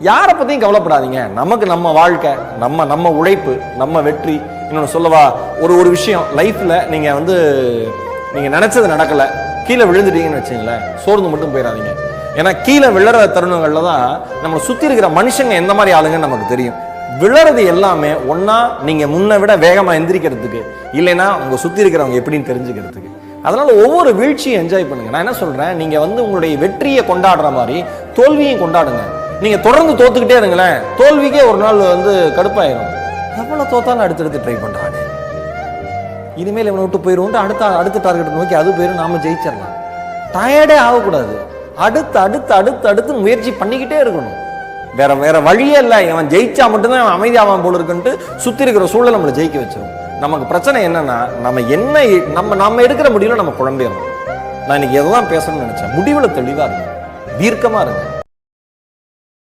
யாரை பத்தியும் கவலைப்படாதீங்க. நமக்கு நம்ம வாழ்க்கை, நம்ம உழைப்பு, நம்ம வெற்றி. இன்னொன்னு சொல்லவா, ஒரு விஷயம் லைஃப்ல நீங்க நினைச்சது நடக்கல, கீழே விழுந்துட்டீங்கன்னு வச்சுங்களேன், சோர்ந்து மட்டும் போயிடாதீங்க. ஏன்னா கீழே விழற தருணங்கள்ல தான் நம்மளை சுத்தி இருக்கிற மனுஷங்க எந்த மாதிரி ஆளுங்கன்னு நமக்கு தெரியும். விழறது எல்லாமே ஒன்னா நீங்க முன்ன விட வேகமா எந்திரிக்கிறதுக்கு, இல்லைன்னா உங்க சுத்தி இருக்கிறவங்க எப்படின்னு தெரிஞ்சுக்கிறதுக்கு. அதனால ஒவ்வொரு வீழ்ச்சியும் என்ஜாய் பண்ணுங்க. நான் என்ன சொல்றேன், நீங்க உங்களுடைய வெற்றியை கொண்டாடுற மாதிரி தோல்வியையும் கொண்டாடுங்க. நீங்க தொடர்ந்து தோத்துக்கிட்டே இருங்களேன், தோல்விக்கே ஒரு நாள் கடுப்பாயிரும். எவ்வளவு தோத்தாலும் அடுத்தடுத்து ட்ரை பண்றாங்க, இனிமேல் இவனை விட்டு போயிடும், அடுத்த டார்கெட் நோக்கி அது போயிடும், நாம ஜெயிச்சிடலாம். டயர்டே ஆகக்கூடாது, அடுத்து முயற்சி பண்ணிக்கிட்டே இருக்கணும். வேற வழியே இல்லை. இவன் ஜெயிச்சா மட்டும்தான் அவன் அமைதியாவான் போல இருக்குன்ட்டு சுத்தி இருக்கிற சூழல் நம்மளை ஜெயிக்க வச்சிடும். நமக்கு பிரச்சனை என்னன்னா, நம்ம எடுக்கிற முடிவுல நம்ம குழம்பிடுறோம். நான் இன்னைக்கு எதான் பேசணும்னு நினைச்சேன், முடிவுல தெளிவா இருங்க, தீர்க்கமா இருங்க.